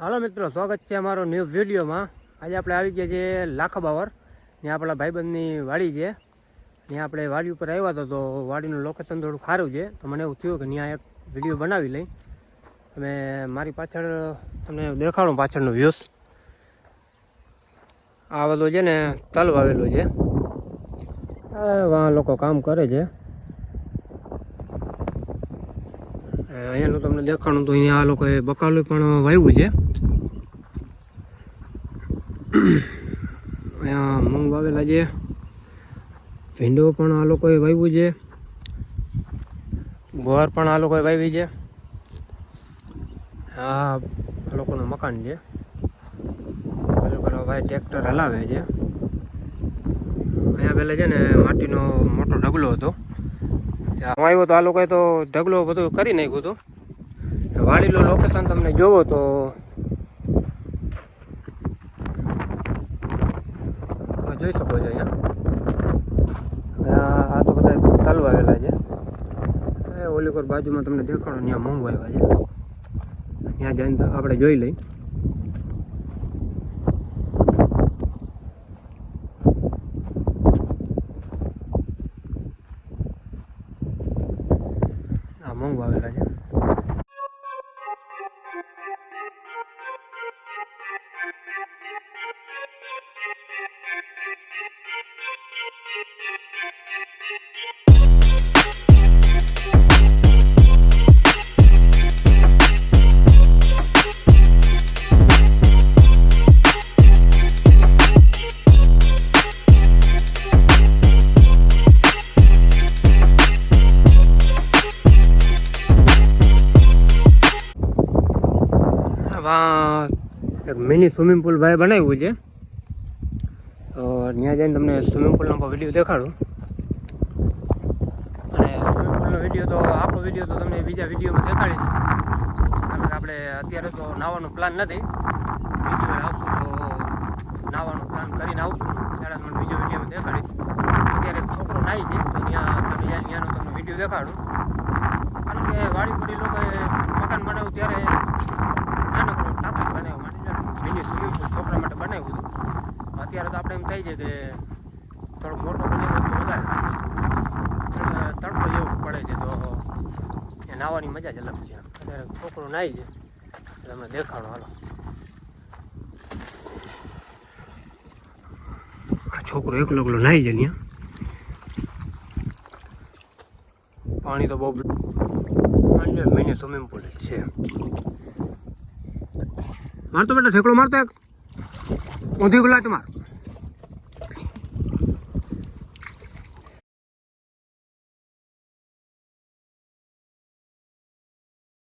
હાલો મિત્રો, સ્વાગત છે અમારો ન્યૂ વિડીયોમાં। આજે આપણે આવી ગયા છે લાખાબાવર ને આપણા ભાઈબંધની વાડી છે। ત્યાં આપણે વાડી ઉપર આવ્યા હતા, તો વાડીનું લોકેશન થોડું સારું છે, તો મને એવું થયું કે ત્યાં એક વિડીયો બનાવી લઈ। તમે મારી પાછળ તમને દેખાડું પાછળનો વ્યૂઝ। આ બધું છે ને તલ વાવેલું છે, વાં લોકો કામ કરે છે। અહીંયાનું તમને દેખાડું તો અહીંયા આ લોકોએ બકાલું પણ વાવ્યું છે। અહીંયા મૂંગ વાવેલા છે, ભીંડો પણ આ લોકોએ વાવ્યું છે, ગુવાર પણ આ લોકોએ વાવી છે। આ લોકોનું મકાન છે, ભાઈ ટ્રેક્ટર હલાવે છે। અહીંયા પહેલાં છે ને માટીનો મોટો ઢગલો હતો, હું આવ્યો તો આ લોકોએ તો ઢગલો બધું કરી નાખ્યું હતું। વાડીનું લોકેશન તમને જોવો તો જોઈ શકો છો। અહીંયા આ તો બધા તલ વાવેલા છે, ઓલી કોર બાજુમાં તમને દેખાડો ત્યાં મૂંગ વાવ્યા છે, ત્યાં જઈને આપણે જોઈ લઈ। આ મૂંગ વાવેલા છે। એક મિની સ્વિમિંગ પુલ ભાઈ બનાવ્યું છે, તો ત્યાં જઈને તમને સ્વિમિંગ પુલનો વિડીયો દેખાડું। અને સ્વિમિંગ પુલનો વિડીયો તો આખો વિડીયો તો તમને બીજા વિડીયોમાં દેખાડીશ, કારણ કે આપણે અત્યારે તો નાવાનો પ્લાન નથી। વિડીયો આવશું તો નાવાનો પ્લાન કરીને આવશું ત્યારે તમને બીજો વિડીયોમાં દેખાડીશ। અત્યારે એક છોકરો નાહી છે, તો ત્યાંનો તમને વિડીયો દેખાડું, કારણ કે વાડી પડી લોકોએ મકાન બનાવ્યું ત્યારે નાનકડો ટાંકો બનાવ્યો, મિની સ્વિમિંગ પુલ છોકરા માટે બનાવ્યું હતું। અત્યારે તો આપણે એમ થાય છે કે થોડો મોટો બનાવ્યો તો વધારે તડકો જેવું પડે છે, તો એ નાહવાની મજા જ અલગ છે। અત્યારે છોકરો નાહી છે એટલે અમે દેખાડો હાલો। આ છોકરો એકલો નાહી છે, ત્યાં પાણી તો બહુ મિની સ્વિમિંગ પુલ છે। મારતો બેટા ઠેકડો મારતો, એક ઊંધી ગુલાટ માર।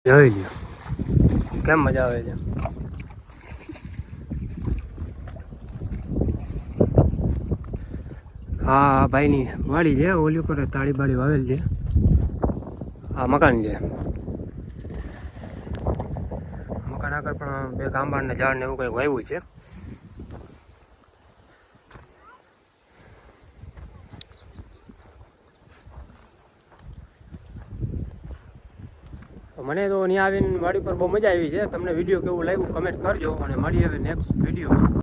જોઈ લ્યો કેમ મજા આવે છે। હા ભાઈની વાડી છે, ઓલી ઉપર તાળી બાળી વાવેલ છે, આ મકાન છે। મકાન આગળ પણ બે આંબાના ઝાડ ને એવું કંઈક વાવ્યું છે। તો મને તો અહીંયા આવીને વાડી પર બહુ મજા આવી છે। તમને વિડીયો કેવું લાગ્યું કમેન્ટ કરજો, અને મળીએ હવે નેક્સ્ટ વિડીયોમાં।